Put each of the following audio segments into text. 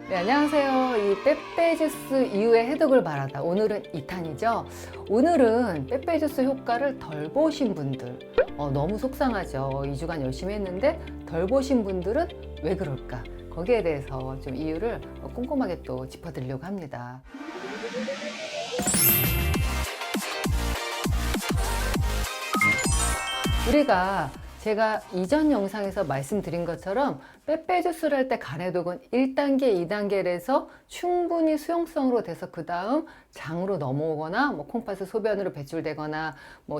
네, 안녕하세요. 이 빼빼주스 이후의 해독을 바라다. 오늘은 2탄이죠. 오늘은 빼빼주스 효과를 덜 보신 분들, 너무 속상하죠. 2주간 열심히 했는데 덜 보신 분들은 왜 그럴까? 거기에 대해서 좀 이유를 꼼꼼하게 또 짚어드리려고 합니다. 우리가 제가 이전 영상에서 말씀드린 것처럼 빼빼주스를 할 때 간해독은 1단계, 2단계를 해서 충분히 수용성으로 돼서 그 다음 장으로 넘어오거나 콩팥을 소변으로 배출되거나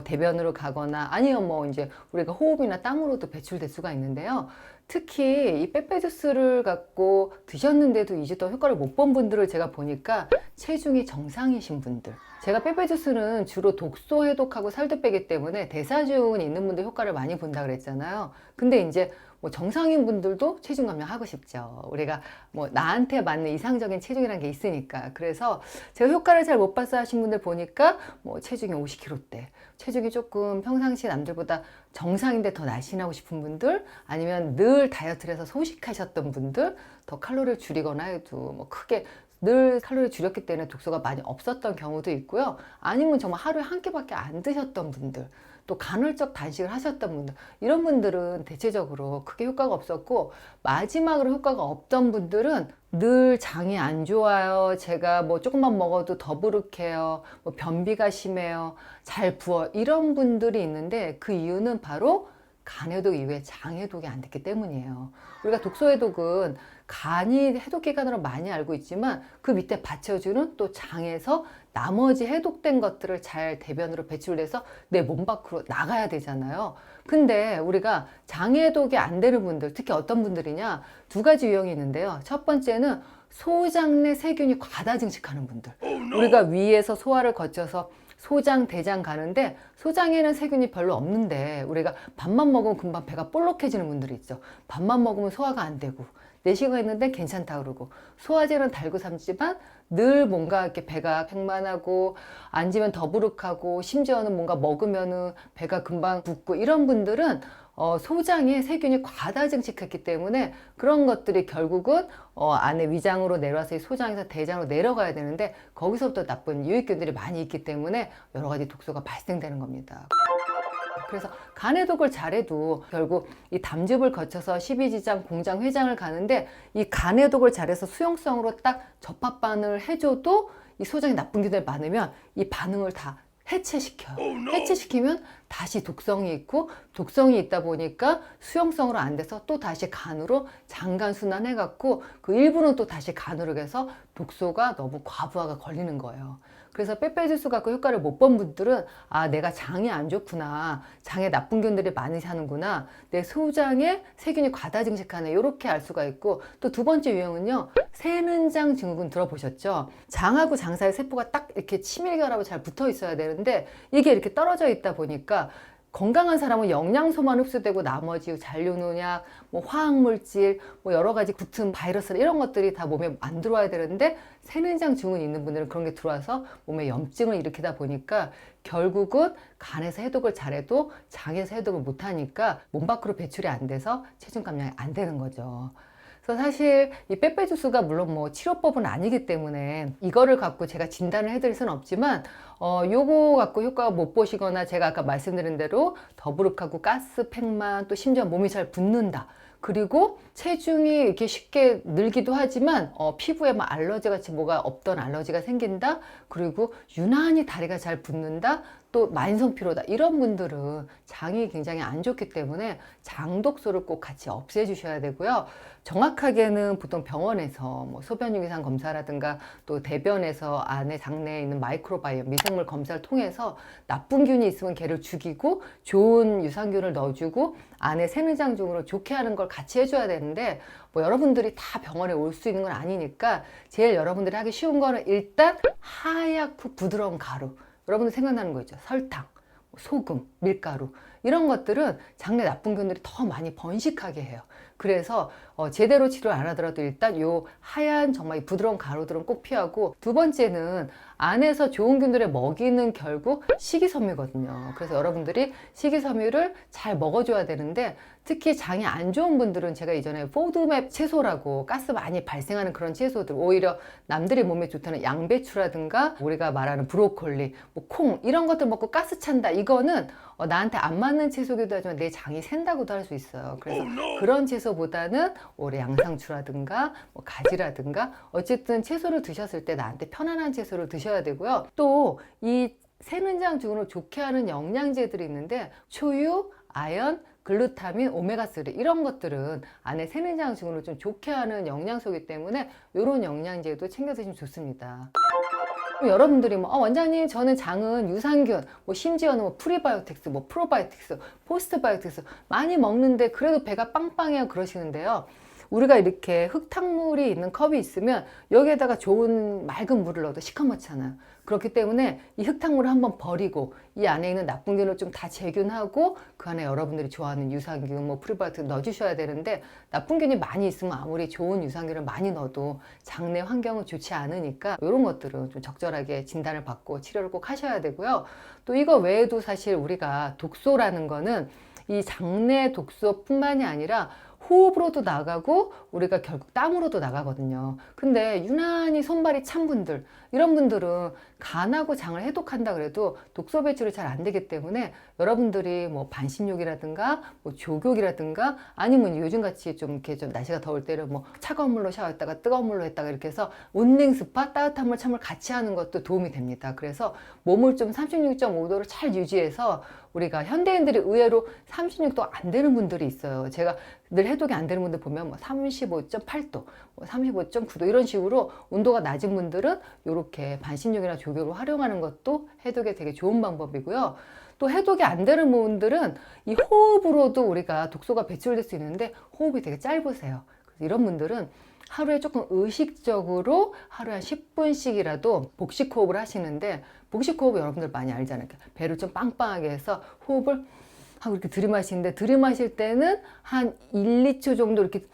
대변으로 가거나 아니면 이제 우리가 호흡이나 땀으로도 배출될 수가 있는데요. 특히 이 빼빼주스를 갖고 드셨는데도 2주 동안 효과를 못 본 분들을 제가 보니까 체중이 정상이신 분들, 제가 빼빼주스는 주로 독소 해독하고 살도 빼기 때문에 대사증후군이 있는 분들 효과를 많이 본다 그랬잖아요. 근데 이제 정상인 분들도 체중 감량하고 싶죠. 우리가 나한테 맞는 이상적인 체중이라는 게 있으니까. 그래서 제가 효과를 잘 못 봤어 하신 분들 보니까 체중이 50kg대, 체중이 조금 평상시 남들보다 정상인데 더 날씬하고 싶은 분들, 아니면 늘 다이어트를 해서 소식하셨던 분들, 더 칼로리를 줄이거나 해도 크게 늘 칼로리 줄였기 때문에 독소가 많이 없었던 경우도 있고요. 아니면 정말 하루에 한 끼밖에 안 드셨던 분들, 또 간헐적 단식을 하셨던 분들, 이런 분들은 대체적으로 크게 효과가 없었고, 마지막으로 효과가 없던 분들은 늘 장이 안 좋아요, 제가 조금만 먹어도 더부룩해요, 변비가 심해요, 잘 부어, 이런 분들이 있는데 그 이유는 바로 간해독 이후에 장해독이 안 됐기 때문이에요. 우리가 독소해독은 간이 해독기관으로 많이 알고 있지만 그 밑에 받쳐주는 또 장에서 나머지 해독된 것들을 잘 대변으로 배출돼서 내 몸 밖으로 나가야 되잖아요. 근데 우리가 장해독이 안 되는 분들, 특히 어떤 분들이냐, 두 가지 유형이 있는데요. 첫 번째는 소장 내 세균이 과다 증식하는 분들. 우리가 위에서 소화를 거쳐서 소장, 대장 가는데 소장에는 세균이 별로 없는데 우리가 밥만 먹으면 금방 배가 볼록해지는 분들이 있죠. 밥만 먹으면 소화가 안 되고 4시간 했는데 괜찮다 그러고, 소화제는 달고 삼지만 늘 뭔가 이렇게 배가 팽만하고 앉으면 더부룩하고 심지어는 뭔가 먹으면은 배가 금방 붓고, 이런 분들은 소장에 세균이 과다 증식했기 때문에 그런 것들이 결국은 안에 위장으로 내려와서 이 소장에서 대장으로 내려가야 되는데 거기서부터 나쁜 유익균들이 많이 있기 때문에 여러 가지 독소가 발생되는 겁니다. 그래서 간해독을 잘해도 결국 이 담즙을 거쳐서 십이지장, 공장, 회장을 가는데 이 간해독을 잘해서 수용성으로 딱 접합 반응을 해줘도 이 소장에 나쁜 균들 많으면 이 반응을 다 해체시켜요. 해체시키면 다시 독성이 있고, 독성이 있다 보니까 수용성으로 안 돼서 또 다시 간으로 장간 순환해갖고 그 일부는 또 다시 간으로 해서 독소가 너무 과부하가 걸리는 거예요. 그래서 빼빼주스 갖고 효과를 못 본 분들은 내가 장이 안 좋구나, 장에 나쁜 균들이 많이 사는구나, 내 소장에 세균이 과다 증식하네, 이렇게 알 수가 있고, 또 두 번째 유형은요, 새는장 증후군 들어보셨죠? 장하고 장 사이 세포가 딱 이렇게 치밀결합으로 잘 붙어 있어야 되는데 이게 이렇게 떨어져 있다 보니까 건강한 사람은 영양소만 흡수되고 나머지 잔류농약, 화학물질, 여러 가지 붙은 바이러스, 이런 것들이 다 몸에 안 들어와야 되는데 새는장 증후군이 있는 분들은 그런 게 들어와서 몸에 염증을 일으키다 보니까 결국은 간에서 해독을 잘해도 장에서 해독을 못하니까 몸 밖으로 배출이 안 돼서 체중 감량이 안 되는 거죠. 그래서 사실 이 빼빼주스가 물론 치료법은 아니기 때문에 이거를 갖고 제가 진단을 해드릴 수는 없지만 요거 갖고 효과가 못 보시거나, 제가 아까 말씀드린 대로 더부룩하고 가스, 팽만, 또 심지어 몸이 잘 붓는다, 그리고 체중이 이렇게 쉽게 늘기도 하지만 피부에 알러지 같이 뭐가 없던 알러지가 생긴다, 그리고 유난히 다리가 잘 붓는다, 또 만성 피로다, 이런 분들은 장이 굉장히 안 좋기 때문에 장독소를 꼭 같이 없애 주셔야 되고요. 정확하게는 보통 병원에서 소변 유기산 검사라든가 또 대변에서 안에 장내에 있는 마이크로바이옴 미생물 검사를 통해서 나쁜 균이 있으면 걔를 죽이고 좋은 유산균을 넣어주고 안에 새는장 중으로 좋게 하는 걸 같이 해줘야 되는데 여러분들이 다 병원에 올 수 있는 건 아니니까 제일 여러분들이 하기 쉬운 거는 일단 하얗고 부드러운 가루, 여러분들 생각나는 거 있죠? 설탕, 소금, 밀가루, 이런 것들은 장내 나쁜 균들이 더 많이 번식하게 해요. 그래서 제대로 치료를 안 하더라도 일단 요 하얀 정말 부드러운 가루들은 꼭 피하고, 두 번째는 안에서 좋은 균들을 먹이는 결국 식이섬유거든요. 그래서 여러분들이 식이섬유를 잘 먹어줘야 되는데, 특히 장이 안 좋은 분들은 제가 이전에 포드맵 채소라고 가스 많이 발생하는 그런 채소들, 오히려 남들이 몸에 좋다는 양배추라든가 우리가 말하는 브로콜리, 뭐 콩 이런 것들 먹고 가스 찬다, 이거는 나한테 안 맞는 채소기도 하지만 내 장이 샌다고도 할 수 있어요. 그래서 그런 채소보다는 올해 양상추라든가 뭐 가지라든가 어쨌든 채소를 드셨을 때 나한테 편안한 채소를 드셔야 되고요. 또 이 새는 장 중으로 좋게 하는 영양제들이 있는데, 초유, 아연, 글루타민, 오메가3 이런 것들은 안에 새는 장 중으로 좀 좋게 하는 영양소이기 때문에 이런 영양제도 챙겨 드시면 좋습니다. 여러분들이 뭐 원장님 저는 장은 유산균, 뭐 심지어는 뭐 프리바이오틱스, 뭐 프로바이오틱스, 포스트바이오틱스 많이 먹는데 그래도 배가 빵빵해요 그러시는데요. 우리가 이렇게 흙탕물이 있는 컵이 있으면 여기에다가 좋은 맑은 물을 넣어도 시커멓잖아요. 그렇기 때문에 이 흙탕물을 한번 버리고 이 안에 있는 나쁜 균을 좀 다 제균하고 그 안에 여러분들이 좋아하는 유산균, 뭐 프리바이오틱 넣어주셔야 되는데, 나쁜 균이 많이 있으면 아무리 좋은 유산균을 많이 넣어도 장내 환경은 좋지 않으니까 이런 것들은 좀 적절하게 진단을 받고 치료를 꼭 하셔야 되고요. 또 이거 외에도 사실 우리가 독소라는 거는 이 장내 독소뿐만이 아니라 호흡으로도 나가고 우리가 결국 땀으로도 나가거든요. 근데 유난히 손발이 찬 분들, 이런 분들은 간하고 장을 해독한다 그래도 독소 배출이 잘 안 되기 때문에 여러분들이 뭐 반신욕이라든가 뭐 족욕이라든가 아니면 요즘같이 좀 이렇게 좀 날씨가 더울 때는 뭐 차가운 물로 샤워했다가 뜨거운 물로 했다가 이렇게 해서 온냉 스파, 따뜻한 물, 찬물 같이 하는 것도 도움이 됩니다. 그래서 몸을 좀 36.5도로 잘 유지해서, 우리가 현대인들이 의외로 36도 안 되는 분들이 있어요. 제가 늘 해독이 안 되는 분들 보면 뭐 35.8도, 뭐 35.9도 이런 식으로 온도가 낮은 분들은 이렇게 반신욕이나 족욕을 활용하는 것도 해독에 되게 좋은 방법이고요. 또 해독이 안 되는 분들은 이 호흡으로도 우리가 독소가 배출될 수 있는데 호흡이 되게 짧으세요. 그래서 이런 분들은 하루에 조금 의식적으로 하루에 한 10분씩이라도 복식호흡을 하시는데, 복식호흡 여러분들 많이 알잖아요. 배를 좀 빵빵하게 해서 호흡을 하고 이렇게 들이마시는데, 들이마실 때는 한 1, 2초 정도 이렇게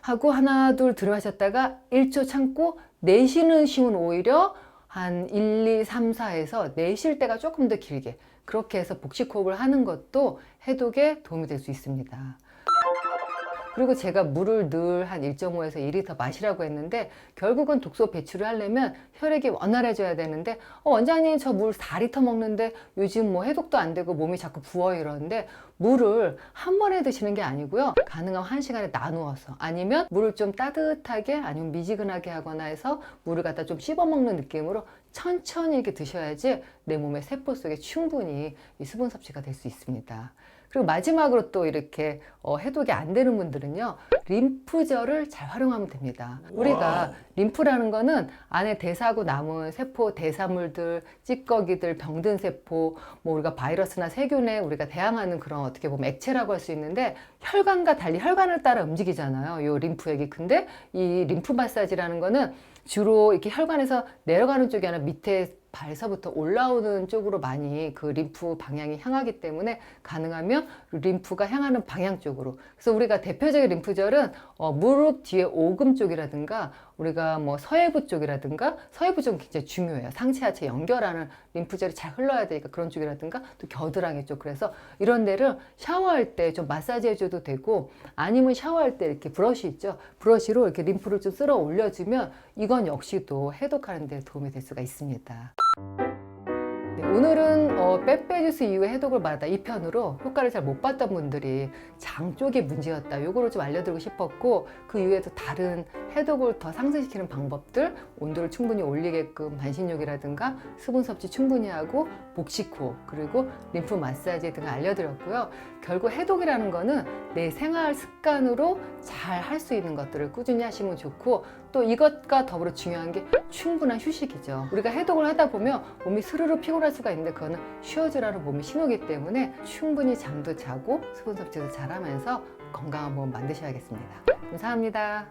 하고 하나 둘 들이마셨다가 1초 참고 내쉬는 쉼은 오히려 한 1, 2, 3, 4에서 내쉴 때가 조금 더 길게, 그렇게 해서 복식호흡을 하는 것도 해독에 도움이 될 수 있습니다. 그리고 제가 물을 늘 한 1.5에서 2리터 마시라고 했는데, 결국은 독소 배출을 하려면 혈액이 원활해져야 되는데, 원장님 저 물 4리터 먹는데 요즘 뭐 해독도 안 되고 몸이 자꾸 부어요 이러는데, 물을 한 번에 드시는 게 아니고요. 가능하면 1시간에 나누어서, 아니면 물을 좀 따뜻하게 아니면 미지근하게 하거나 해서 물을 갖다 좀 씹어 먹는 느낌으로 천천히 이렇게 드셔야지 내 몸의 세포 속에 충분히 이 수분 섭취가 될 수 있습니다. 그리고 마지막으로 또 이렇게 해독이 안 되는 분들은요, 림프절을 잘 활용하면 됩니다. 우리가 림프라는 거는 안에 대사하고 남은 세포 대사물들, 찌꺼기들, 병든 세포, 뭐 우리가 바이러스나 세균에 우리가 대항하는 그런 어떻게 보면 액체라고 할 수 있는데, 혈관과 달리 혈관을 따라 움직이잖아요, 요 림프액이. 근데 이 림프 마사지라는 거는 주로 이렇게 혈관에서 내려가는 쪽이 아니라 밑에 발서부터 올라오는 쪽으로 많이 그 림프 방향이 향하기 때문에 가능하면 림프가 향하는 방향 쪽으로. 그래서 우리가 대표적인 림프절은 무릎 뒤에 오금 쪽이라든가 우리가 뭐 서해부 쪽이라든가, 서해부 쪽은 굉장히 중요해요. 상체 하체 연결하는 림프절이 잘 흘러야 되니까 그런 쪽이라든가, 또 겨드랑이 쪽. 그래서 이런 데를 샤워할 때 좀 마사지 해줘도 되고, 아니면 샤워할 때 이렇게 브러쉬 있죠, 브러쉬로 이렇게 림프를 좀 쓸어 올려주면 이건 역시도 해독하는 데 도움이 될 수가 있습니다. 오늘은 빼빼주스 이후에 해독을 받아 2편으로 효과를 잘 못 봤던 분들이 장 쪽이 문제였다, 요거를 좀 알려드리고 싶었고, 그 이후에도 다른 해독을 더 상승시키는 방법들, 온도를 충분히 올리게끔 반신욕이라든가 수분 섭취 충분히 하고 복식호흡, 그리고 림프 마사지 등을 알려드렸고요. 결국 해독이라는 거는 내 생활 습관으로 잘 할 수 있는 것들을 꾸준히 하시면 좋고, 또 이것과 더불어 중요한 게 충분한 휴식이죠. 우리가 해독을 하다 보면 몸이 스르르 피곤할 수가 있는데, 그거는 쉬어주라는 몸의 신호이기 때문에 충분히 잠도 자고 수분 섭취도 잘하면서 건강한 몸 만드셔야겠습니다. 감사합니다.